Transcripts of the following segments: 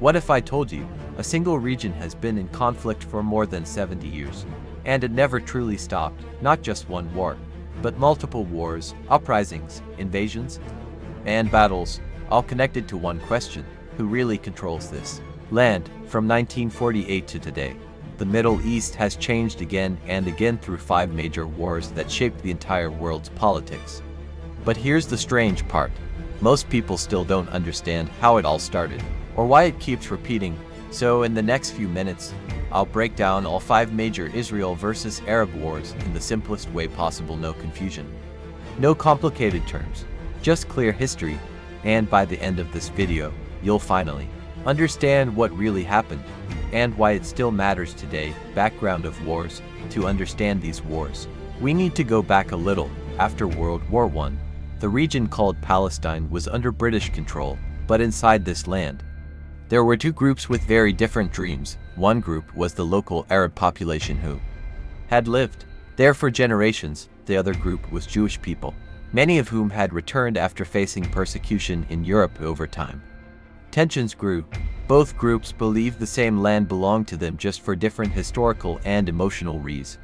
What if I told you a single region has been in conflict for more than 70 years, and it never truly stopped, not just one war, but multiple wars, uprisings, invasions, and battles, all connected to one question: who really controls this land? From 1948 to today, the Middle East has changed again and again through 5 major wars that shaped the entire world's politics. But here's the strange part: most people still don't understand how it all started, or why it keeps repeating. So in the next few minutes, I'll break down all 5 major Israel versus Arab wars in the simplest way possible. No confusion, no complicated terms, just clear history, and by the end of this video, you'll finally understand what really happened and why it still matters today. Background of wars. To understand these wars, we need to go back a little. After World War I, the region called Palestine was under British control, but inside this land, there were 2 groups with very different dreams. One group was the local Arab population who had lived there for generations. The other group was Jewish people, many of whom had returned after facing persecution in Europe over time. Tensions grew. Both groups believed the same land belonged to them, just for different historical and emotional reasons.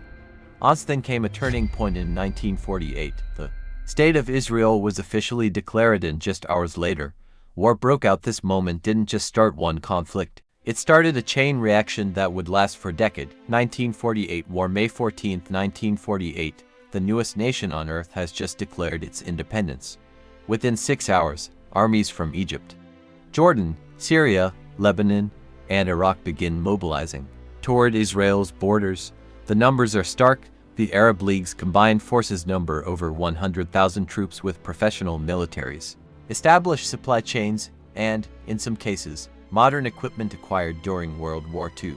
Then came a turning point in 1948. The State of Israel was officially declared, and just hours later, war broke out. This moment didn't just start one conflict. It started a chain reaction that would last for decades. 1948 War. May 14, 1948, the newest nation on earth has just declared its independence. Within 6 hours, armies from Egypt, Jordan, Syria, Lebanon, and Iraq begin mobilizing toward Israel's borders. The numbers are stark. The Arab League's combined forces number over 100,000 troops with professional militaries, established supply chains, and, in some cases, modern equipment acquired during World War II.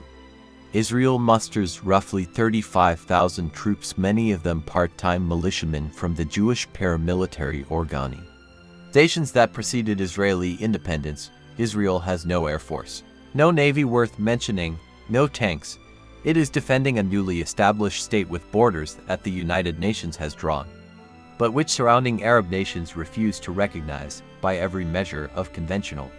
Israel musters roughly 35,000 troops, many of them part-time militiamen from the Jewish paramilitary organizations that preceded Israeli independence. Israel has no air force, no navy worth mentioning, no tanks. It is defending a newly established state with borders that the United Nations has drawn, but which surrounding Arab nations refuse to recognize by every measure of conventional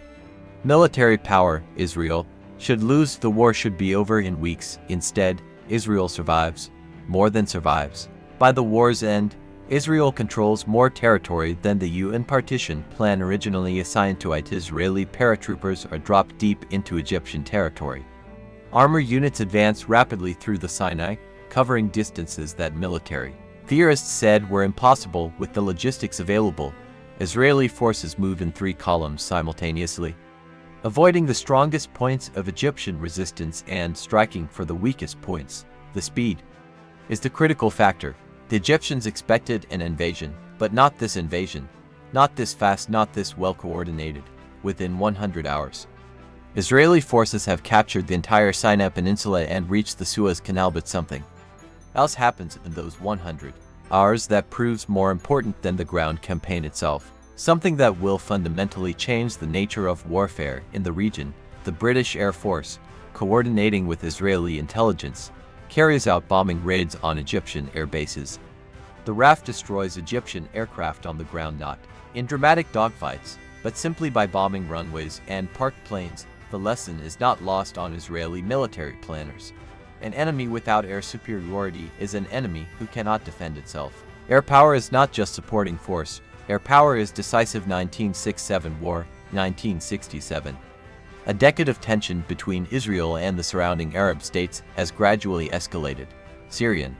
military power. Israel should lose. The war should be over in weeks. Instead, Israel survives, more than survives. By the war's end, Israel controls more territory than the UN partition plan originally assigned to it. Israeli paratroopers are dropped deep into Egyptian territory. Armor units advance rapidly through the Sinai, covering distances that military theorists said were impossible with the logistics available. Israeli forces move in 3 columns simultaneously, avoiding the strongest points of Egyptian resistance and striking for the weakest points. The speed is the critical factor. The Egyptians expected an invasion, but not this invasion, not this fast, not this well coordinated. Within 100 hours, Israeli forces have captured the entire Sinai Peninsula and reached the Suez Canal, but something else happens in those 100 hours that proves more important than the ground campaign itself. Something that will fundamentally change the nature of warfare in the region. The British Air Force, coordinating with Israeli intelligence, carries out bombing raids on Egyptian air bases. The RAF destroys Egyptian aircraft on the ground, not in dramatic dogfights, but simply by bombing runways and parked planes. The lesson is not lost on Israeli military planners. An enemy without air superiority is an enemy who cannot defend itself. Air power is not just supporting force. Air power is decisive. 1967 War. 1967. A decade of tension between Israel and the surrounding Arab states has gradually escalated. Syrian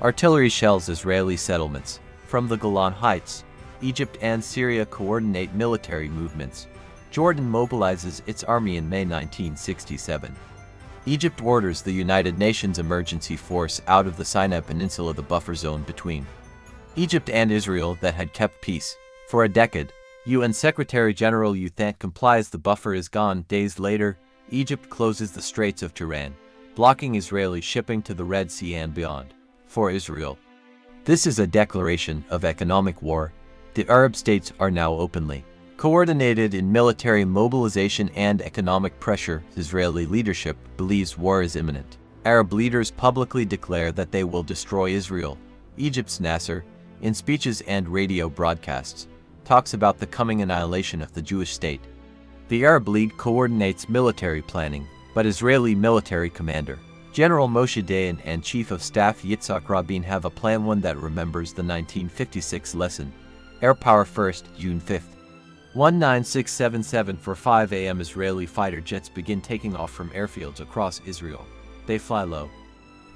artillery shells Israeli settlements. From the Golan Heights, Egypt and Syria coordinate military movements. Jordan mobilizes its army in May 1967. Egypt orders the United Nations Emergency Force out of the Sinai Peninsula, the buffer zone between Egypt and Israel that had kept peace for a decade. UN Secretary-General U Thant complies. The buffer is gone. Days later, Egypt closes the Straits of Tiran, blocking Israeli shipping to the Red Sea and beyond. For Israel, this is a declaration of economic war. The Arab states are now openly coordinated in military mobilization and economic pressure. Israeli leadership believes war is imminent. Arab leaders publicly declare that they will destroy Israel. Egypt's Nasser, in speeches and radio broadcasts, talks about the coming annihilation of the Jewish state. The Arab League coordinates military planning, but Israeli military commander General Moshe Dayan and Chief of Staff Yitzhak Rabin have a plan, one that remembers the 1956 lesson. Air Power First, June 5. 19677 for 5 a.m. Israeli fighter jets begin taking off from airfields across Israel. They fly low,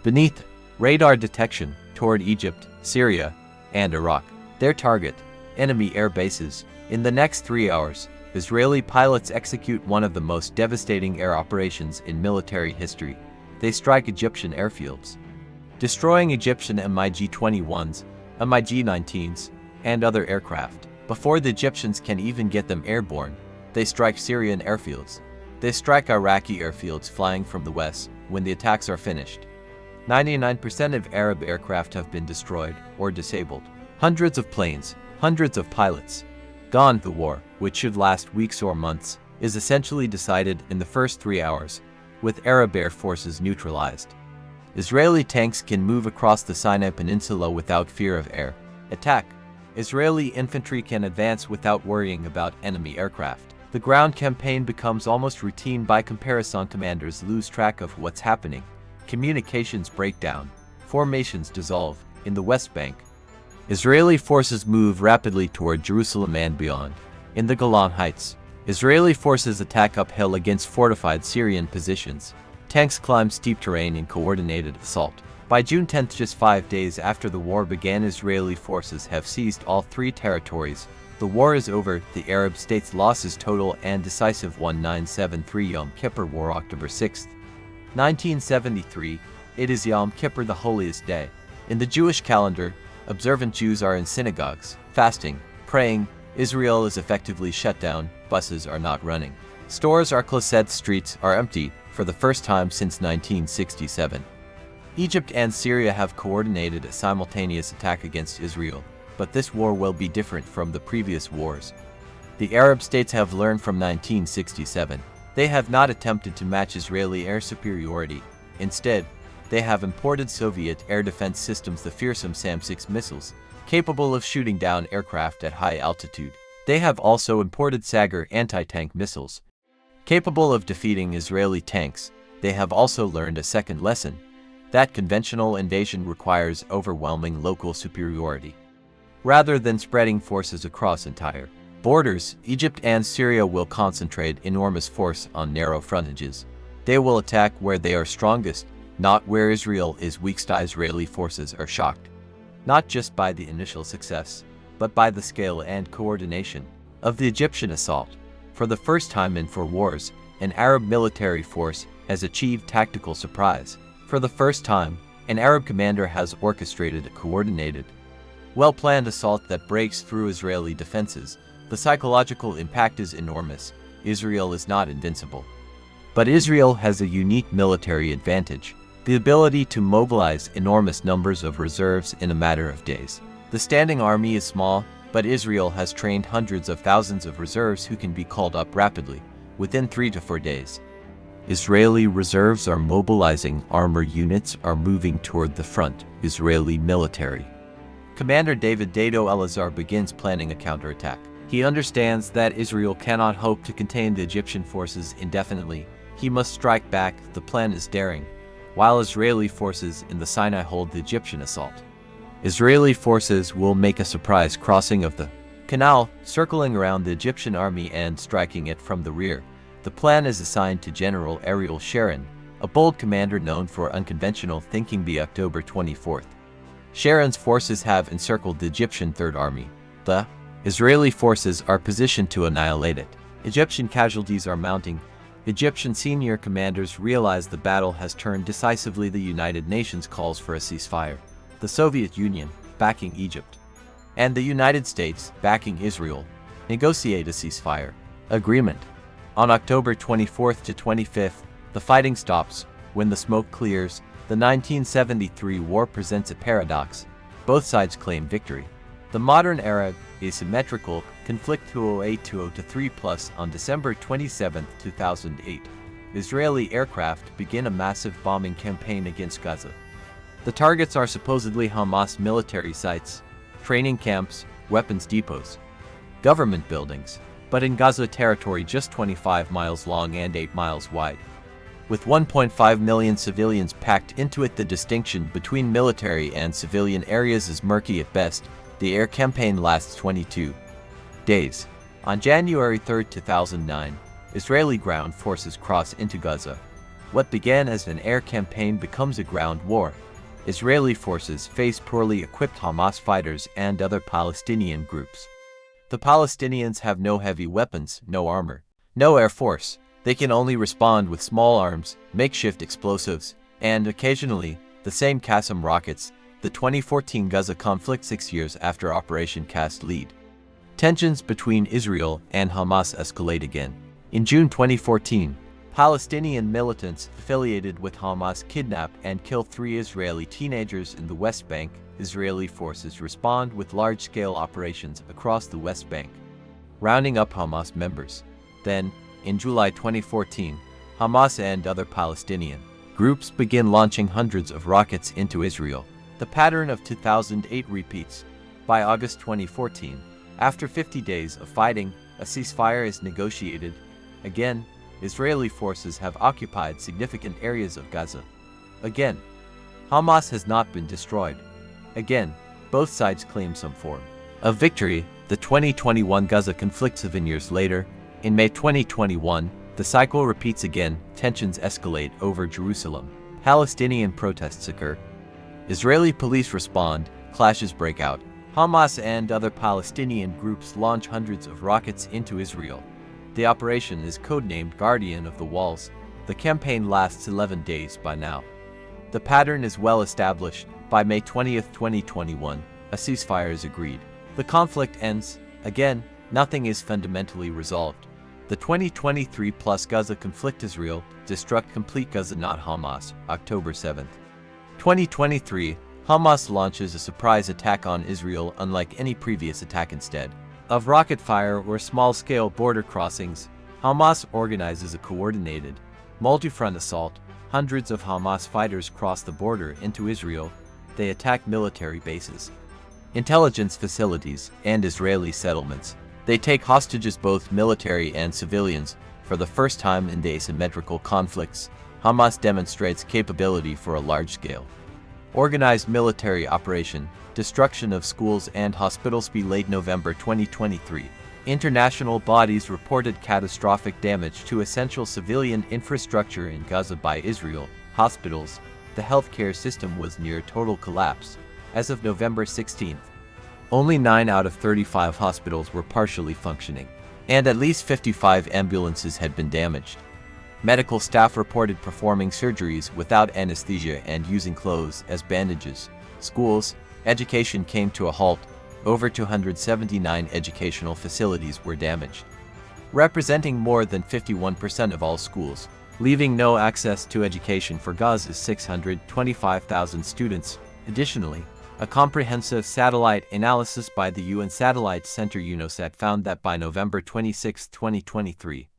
beneath radar detection, toward Egypt, Syria, and Iraq. Their target, enemy air bases. In the next 3 hours, Israeli pilots execute one of the most devastating air operations in military history. They strike Egyptian airfields, destroying Egyptian MiG-21s, MiG-19s, and other aircraft. Before the Egyptians can even get them airborne, they strike Syrian airfields. They strike Iraqi airfields flying from the west. When the attacks are finished, 99% of Arab aircraft have been destroyed or disabled. Hundreds of planes, hundreds of pilots. Gone. The war, which should last weeks or months, is essentially decided in the first 3 hours, with Arab air forces neutralized. Israeli tanks can move across the Sinai Peninsula without fear of air attack. Israeli infantry can advance without worrying about enemy aircraft. The ground campaign becomes almost routine. By comparison, commanders lose track of what's happening. Communications break down. Formations dissolve. In the West Bank, Israeli forces move rapidly toward Jerusalem and beyond. In the Golan Heights, Israeli forces attack uphill against fortified Syrian positions. Tanks climb steep terrain in coordinated assault. By June 10, just 5 days after the war began, Israeli forces have seized all 3 territories. The war is over. The Arab states' losses total and decisive. 1973 Yom Kippur War, October 6, 1973. It is Yom Kippur, the holiest day. In the Jewish calendar, observant Jews are in synagogues, fasting, praying. Israel is effectively shut down. Buses are not running. Stores are closed. Streets are empty for the first time since 1967. Egypt and Syria have coordinated a simultaneous attack against Israel, but this war will be different from the previous wars. The Arab states have learned from 1967. They have not attempted to match Israeli air superiority. Instead, they have imported Soviet air defense systems, the fearsome SAM-6 missiles, capable of shooting down aircraft at high altitude. They have also imported Sagar anti-tank missiles, capable of defeating Israeli tanks. They have also learned a second lesson, that conventional invasion requires overwhelming local superiority. Rather than spreading forces across entire borders, Egypt and Syria will concentrate enormous force on narrow frontages. They will attack where they are strongest, not where Israel is weak. Israeli forces are shocked, not just by the initial success, but by the scale and coordination of the Egyptian assault. For the first time in 4 wars, an Arab military force has achieved tactical surprise. For the first time, an Arab commander has orchestrated a coordinated, well-planned assault that breaks through Israeli defenses. The psychological impact is enormous. Israel is not invincible, but Israel has a unique military advantage: the ability to mobilize enormous numbers of reserves in a matter of days. The standing army is small, but Israel has trained hundreds of thousands of reserves who can be called up rapidly, within 3 to 4 days. Israeli reserves are mobilizing. Armor units are moving toward the front. Israeli military commander David Dado Elazar begins planning a counterattack. He understands that Israel cannot hope to contain the Egyptian forces indefinitely. He must strike back. The plan is daring. While Israeli forces in the Sinai hold the Egyptian assault, Israeli forces will make a surprise crossing of the canal, circling around the Egyptian army and striking it from the rear. The plan is assigned to General Ariel Sharon, a bold commander known for unconventional thinking. The October 24th, Sharon's forces have encircled the Egyptian Third Army. The Israeli forces are positioned to annihilate it. Egyptian casualties are mounting. Egyptian senior commanders realize the battle has turned decisively. The United Nations calls for a ceasefire. The Soviet Union, backing Egypt, and the United States, backing Israel, negotiate a ceasefire agreement. On October 24th to 25th, the fighting stops. When the smoke clears, the 1973 war presents a paradox. Both sides claim victory. The modern era, asymmetrical conflict 2008-2003 on December 27, 2008. Israeli aircraft begin a massive bombing campaign against Gaza. The targets are supposedly Hamas military sites, training camps, weapons depots, government buildings. but in Gaza territory just 25 miles long and 8 miles wide. With 1.5 million civilians packed into it, the distinction between military and civilian areas is murky at best. The air campaign lasts 22 days. On January 3, 2009, Israeli ground forces cross into Gaza. What began as an air campaign becomes a ground war. Israeli forces face poorly equipped Hamas fighters and other Palestinian groups. The Palestinians have no heavy weapons, no armor, no air force. They can only respond with small arms, makeshift explosives, and occasionally, the same Qassam rockets. The 2014 Gaza conflict, 6 years after Operation Cast Lead. Tensions between Israel and Hamas escalate again. In June 2014, Palestinian militants affiliated with Hamas kidnap and kill 3 Israeli teenagers in the West Bank. Israeli forces respond with large-scale operations across the West Bank, rounding up Hamas members. Then, in July 2014, Hamas and other Palestinian groups begin launching hundreds of rockets into Israel. The pattern of 2008 repeats. By August 2014, after 50 days of fighting, a ceasefire is negotiated. Again, Israeli forces have occupied significant areas of Gaza. Again, Hamas has not been destroyed. Again, both sides claim some form of victory. The 2021 Gaza conflict 7 years later. In May 2021, the cycle repeats again. Tensions escalate over Jerusalem. Palestinian protests occur. Israeli police respond. Clashes break out. Hamas and other Palestinian groups launch hundreds of rockets into Israel. The operation is codenamed Guardian of the Walls. The campaign lasts 11 days by now. The pattern is well established. By May 20, 2021, a ceasefire is agreed. The conflict ends. Again, nothing is fundamentally resolved. The 2023 plus Gaza conflict. Israel destruct complete Gaza, not Hamas. October 7, 2023, Hamas launches a surprise attack on Israel. Unlike any previous attack, instead of rocket fire or small-scale border crossings, Hamas organizes a coordinated, multi-front assault. Hundreds of Hamas fighters cross the border into Israel. They attack military bases, intelligence facilities, and Israeli settlements. They take hostages, both military and civilians. For the first time in the asymmetrical conflicts, Hamas demonstrates capability for a large-scale organized military operation. Destruction of schools and hospitals. By late November 2023, international bodies reported catastrophic damage to essential civilian infrastructure in Gaza by Israel. Hospitals, the healthcare system was near total collapse. As of November 16, only 9 out of 35 hospitals were partially functioning, and at least 55 ambulances had been damaged. Medical staff reported performing surgeries without anesthesia and using clothes as bandages. Schools, education came to a halt. Over 279 educational facilities were damaged, representing more than 51% of all schools, leaving no access to education for Gaza's 625,000 students. Additionally, a comprehensive satellite analysis by the UN Satellite Center UNOSAT found that by November 26, 2023,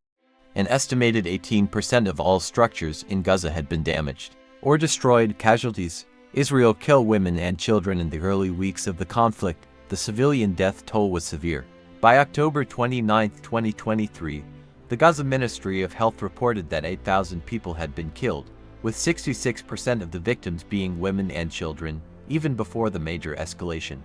an estimated 18% of all structures in Gaza had been damaged or destroyed. Casualties. Israel killed women and children in the early weeks of the conflict. The civilian death toll was severe. By October 29, 2023, the Gaza Ministry of Health reported that 8,000 people had been killed, with 66% of the victims being women and children, even before the major escalation.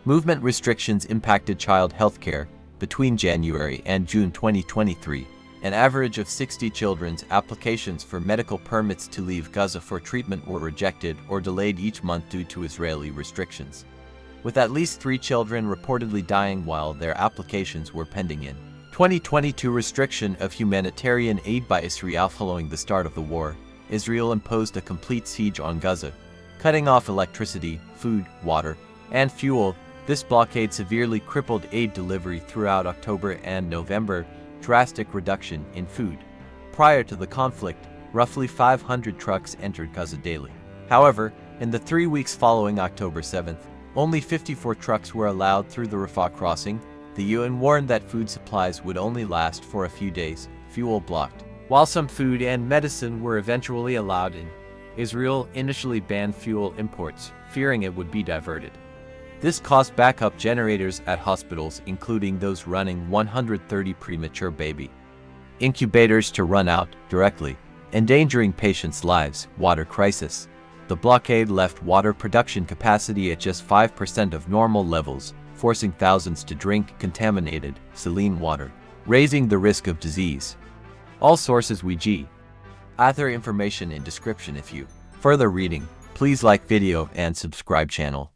Movement restrictions impacted child health care. Between January and June 2023, an average of 60 children's applications for medical permits to leave Gaza for treatment were rejected or delayed each month due to Israeli restrictions, with at least 3 children reportedly dying while their applications were pending. In 2022, restriction of humanitarian aid by Israel. Following the start of the war, Israel imposed a complete siege on Gaza, cutting off electricity, food, water, and fuel. This blockade severely crippled aid delivery throughout October and November. Drastic reduction in food. Prior to the conflict, roughly 500 trucks entered Gaza daily. However, in the 3 weeks following October 7th, only 54 trucks were allowed through the Rafah crossing. The UN warned that food supplies would only last for a few days. Fuel blocked. While some food and medicine were eventually allowed in, Israel initially banned fuel imports, fearing it would be diverted This caused backup generators at hospitals, including those running 130 premature baby incubators, to run out directly, endangering patients' lives. Water crisis. The blockade left water production capacity at just 5% of normal levels, forcing thousands to drink contaminated saline water, raising the risk of disease. All sources WG. Other information in description. If you further reading, please like video and subscribe channel.